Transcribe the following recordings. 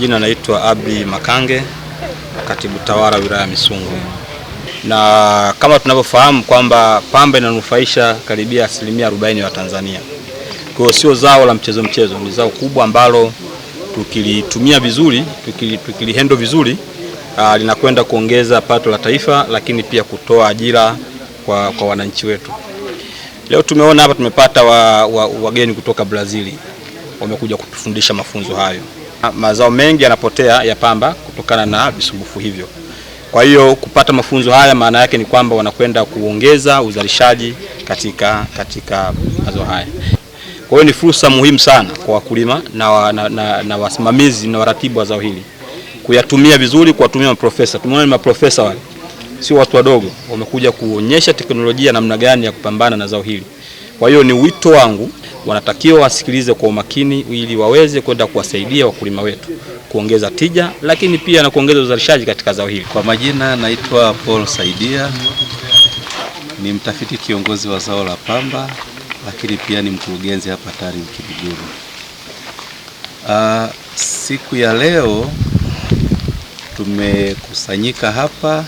Jina naitwa Abdi Makange, katibu tawala wilaya Misungu. Na kama tunavyofahamu kwamba pamba inanufaisha karibia 40% ya Tanzania. Kwa hiyo sio zao la mchezo, ni zao kubwa ambalo tukilitumia vizuri, tukilihendo vizuri, linakwenda kuongeza pato la taifa, lakini pia kutoa ajira kwa wananchi wetu. Leo tumeona hapa tumepata wageni kutoka Brazil, wamekuja kutufundisha mafunzo hayo. Mazao mengi yanapotea ya pamba kutokana na visumbufu hivyo. Kwa hiyo kupata mafunzo haya maana yake ni kwamba wanakwenda kuongeza uzalishaji katika mazao haya. Kwa hiyo ni fursa muhimu sana kwa wakulima na wasimamizi na waratibu wa zao hili kuyatumia vizuri, kuwatumia maprofesa. Tumeona maprofesa wale sio watu wadogo, wamekuja kuonyesha teknolojia namna gani ya kupambana na zao hili. Kwa hiyo ni wito wangu, wanatakiwa wasikilize kwa umakini ili waweze kwenda kuwasaidia wakulima wetu kuongeza tija, lakini pia na kuongeza uzalishaji katika zao hili. Kwa majina naitwa Paul Saidia, ni mtafiti kiongozi wa zao la pamba, lakini pia ni mkurugenzi hapa TARI Kibuguru. Siku ya leo tumekusanyika hapa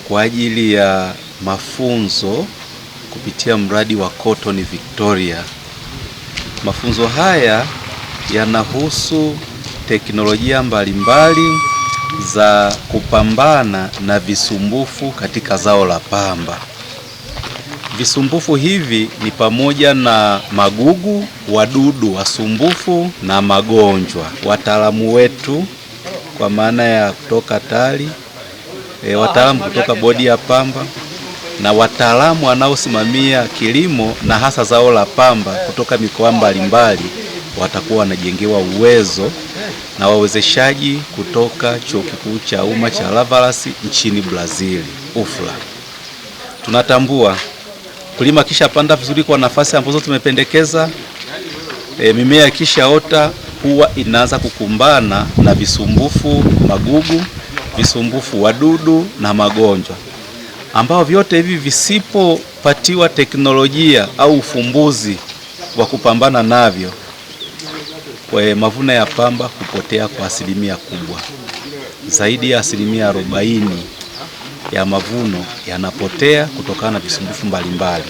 kwa ajili ya mafunzo kupitia mradi wa Cotton Victoria. Mafunzo haya yanahusu teknolojia mbalimbali za kupambana na visumbufu katika zao la pamba. Visumbufu hivi ni pamoja na magugu, wadudu wasumbufu na magonjwa. Wataalamu wetu kwa maana ya kutoka TARI, wataalamu kutoka bodi ya pamba na wataalamu wanaosimamia kilimo na hasa zao la pamba kutoka mikoa mbalimbali watakuwa wanajengewa uwezo na wawezeshaji kutoka Chuo Kikuu cha Umma cha Lavras nchini Brazil, UFLA. Tunatambua kulima kisha panda vizuri kwa nafasi ambazo tumependekeza, mimea kishaota huwa inaanza kukumbana na visumbufu magugu, visumbufu wadudu na magonjwa, ambao vyote hivi visipopatiwa teknolojia au ufumbuzi wa kupambana navyo, kwa mavuno ya pamba kupotea kwa asilimia kubwa. Zaidi ya 40% ya mavuno yanapotea kutokana na visumbufu mbalimbali.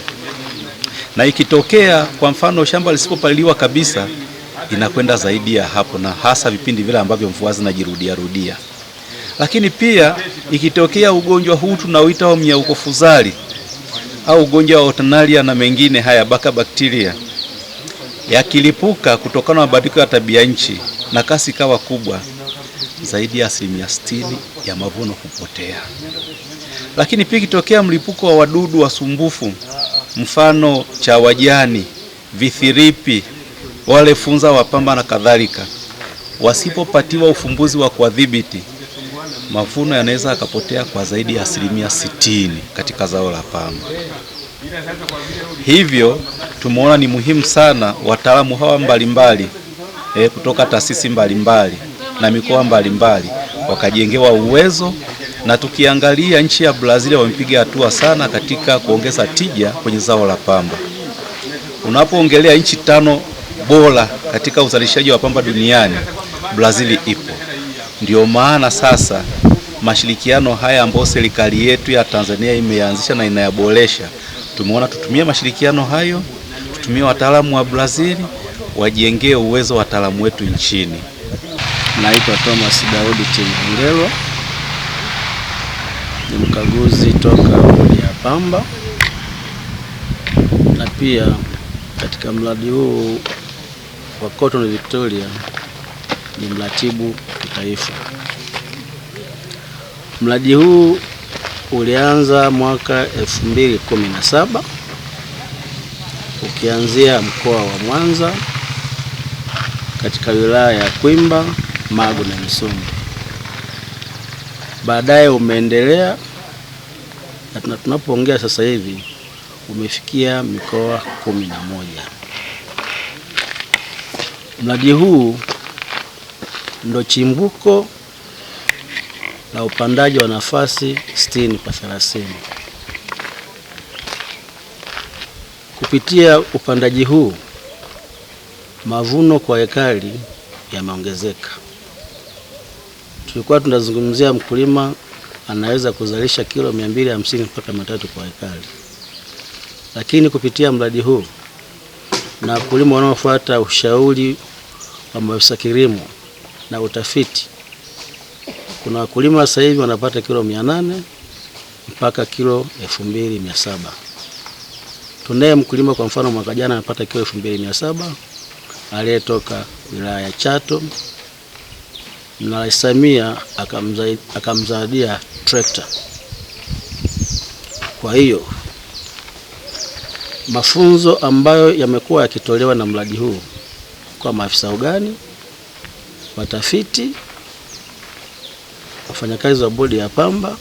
Na ikitokea kwa mfano shamba lisipopaliliwa kabisa, inakwenda zaidi ya hapo, na hasa vipindi vile ambavyo mvua zinajirudia. Lakini pia ikitokea ugonjwa huu tunaoita wa mnyauko fuzari au ugonjwa wa otonaria na mengine haya baka bakteria, yakilipuka kutokana na mabadiliko ya tabia nchi na kasi kawa kubwa, zaidi ya 60% ya mavuno hupotea. Lakini pia ikitokea mlipuko wa wadudu wasumbufu, mfano cha wajani, vithiripi, wale funza wa pamba na kadhalika, wasipopatiwa ufumbuzi wa kuadhibiti, mavuno yanaweza yakapotea kwa zaidi ya 60% katika zao la pamba. Hivyo tumeona ni muhimu sana wataalamu hawa mbalimbali kutoka taasisi mbalimbali na mikoa mbalimbali wakajengewa uwezo, na tukiangalia nchi ya Brazil wamepiga hatua sana katika kuongeza tija kwenye zao la pamba. Unapoongelea nchi 5 bora katika uzalishaji wa pamba duniani, Brazil ipo. Ndio maana sasa mashirikiano haya ambayo serikali yetu ya Tanzania imeanzisha na inayaboresha, tumeona tutumie mashirikiano hayo, tutumie wataalamu wa Brazil wajengee uwezo wa wataalamu wetu nchini. Naitwa Thomas Daudi Chengelo, ni mkaguzi toka bodi ya pamba, na pia katika mradi huu wa Cotton Victoria ni mratibu kitaifa. Mradi huu ulianza mwaka 2017 ukianzia mkoa wa Mwanza katika wilaya ya Kwimba, Magu na Misungwi. Baadaye umeendelea na tunapoongea sasa hivi umefikia mikoa 11. Mradi huu ndo chimbuko la upandaji wa nafasi 60/30. Kupitia upandaji huu mavuno kwa ekari yameongezeka. tulikuwa tunazungumzia mkulima anaweza kuzalisha kilo 250 mpaka 300 kwa ekari. Lakini kupitia mradi huu na wakulima wanaofuata ushauri wa maafisa kilimo na utafiti, kuna wakulima sasa hivi wanapata kilo 800 mpaka kilo 2700. Tunaye mkulima kwa mfano mwaka jana anapata kilo 2700 aliyetoka wilaya ya Chato, na Rais Samia akamzawadia trekta. Kwa hiyo mafunzo ambayo yamekuwa yakitolewa na mradi huu kwa maafisa ugani, watafiti, wafanyakazi wa bodi ya pamba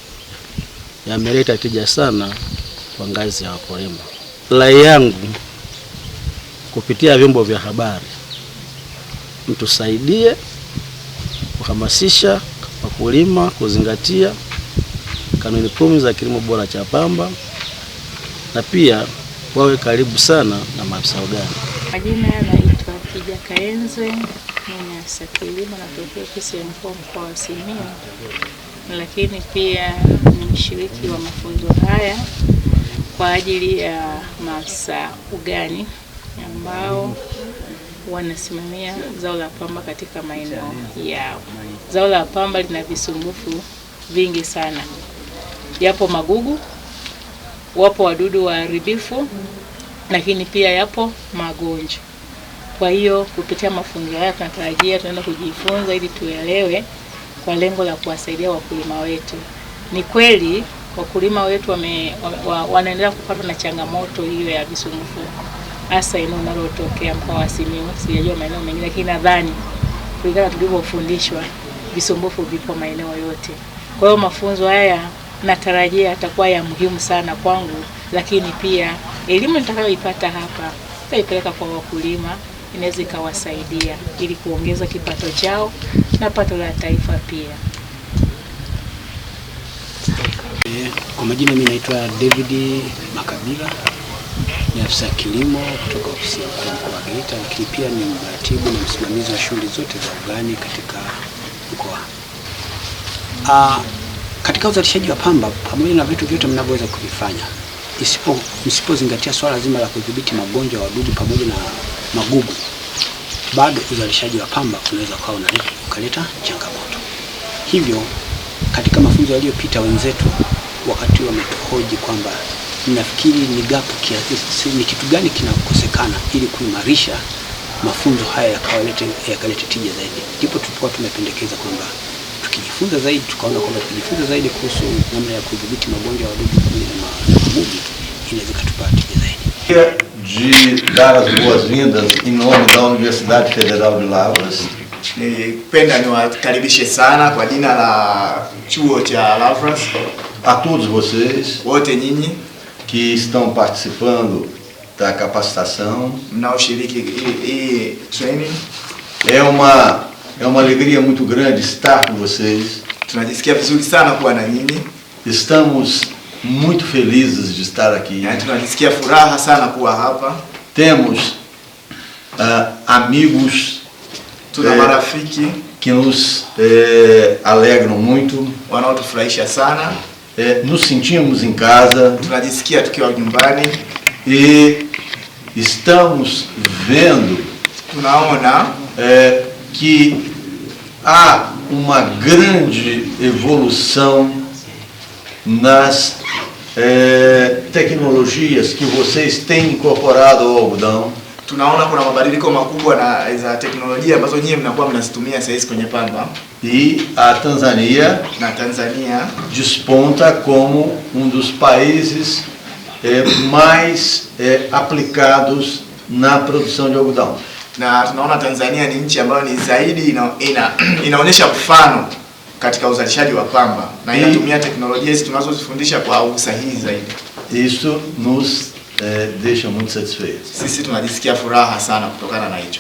yameleta tija sana kwa ngazi ya wakulima. Rai yangu kupitia vyombo vya habari, mtusaidie kuhamasisha wakulima kuzingatia kanuni 10 za kilimo bora cha pamba, na pia wawe karibu sana na maafisa ugani. Majina naitwa Kija Kaenze, ni afisa kilimo natokea ofisi ya mkoa wa Simiyu, lakini pia ni mshiriki wa mafunzo haya kwa ajili ya maafisa ugani ambao wanasimamia zao la pamba katika maeneo yao. Zao la pamba lina visumbufu vingi sana. Yapo magugu, wapo wadudu waharibifu, lakini pia yapo magonjwa. Kwa hiyo kupitia mafunzo haya tunatarajia tunaenda kujifunza ili tuelewe kwa lengo la kuwasaidia wakulima wetu. Ni kweli wakulima wetu wanaendelea kupata na changamoto hiyo ya visumbufu, hasa eneo linalotokea mkoa wa Simiyu. Sijajua maeneo mengine, lakini nadhani kulingana tulivyofundishwa visumbufu vipo maeneo yote. Kwa hiyo mafunzo haya natarajia yatakuwa ya muhimu sana kwangu, lakini pia elimu nitakayoipata hapa nitaipeleka kwa wakulima, inaweza ikawasaidia ili kuongeza kipato chao na pato la taifa pia. Kwa majina mimi naitwa David Makabila, ni afisa kilimo kutoka ofisi ya mkoa wa Geita, lakini pia ni mratibu na msimamizi wa shughuli zote za ugani katika mkoa. Katika uzalishaji wa pamba, pamoja na vitu vyote mnavyoweza kuvifanya, msipozingatia swala zima la kudhibiti magonjwa ya wadudu pamoja na magugu, bado uzalishaji wa pamba unaweza kuwa ukaleta changamoto. Hivyo katika mafunzo yaliyopita, wenzetu wakati wametuhoji kwamba ninafikiri ni gap kiasi, ni kitu gani kinakosekana ili kuimarisha mafunzo haya yakalete tija zaidi, ndipo tulikuwa tumependekeza kwamba tukijifunza zaidi, tukaona kwamba tukijifunza zaidi kuhusu namna ya kudhibiti magonjwa ya wadudu pamoja na magugu inaweza kutupa tija zaidi. De dar as boas-vindas em nome da Universidade Federal de Lavras. Nipenda niwakaribishe sana kwa jina la chuo cha Lavras. A todos vocês wote nyinyi que estão participando da capacitação. Mnaoshiriki hii training. É uma alegria muito grande estar com vocês. Tunajisikia vizuri sana kuwa na nyinyi. Estamos muito felizes de estar aqui. Tunajisikia furaha sana kuwa hapa. Temos amigos, tuna marafiki que nos alegram muito. Wanaotufurahisha sana. Nos sentimos em casa. Tunajisikia tukiwa nyumbani. E estamos vendo, tunaona que há uma grande evolução nas tecnologias que vocês têm incorporado ao algodão. Tunaona kuna mabadiliko makubwa na za teknolojia ambazo nyinyi mnakuwa mnazitumia sasa hivi kwenye pamba. E a Tanzânia desponta como dos países mais aplicados na produção de algodão. Na tunaona Tanzania ni nchi ambayo ni zaidi inaonyesha mfano katika uzalishaji wa pamba na inatumia teknolojia hizi tunazozifundisha kwa usahihi zaidi. Isso nos deixa muito satisfeitos. Sisi tunajisikia furaha sana kutokana na hicho.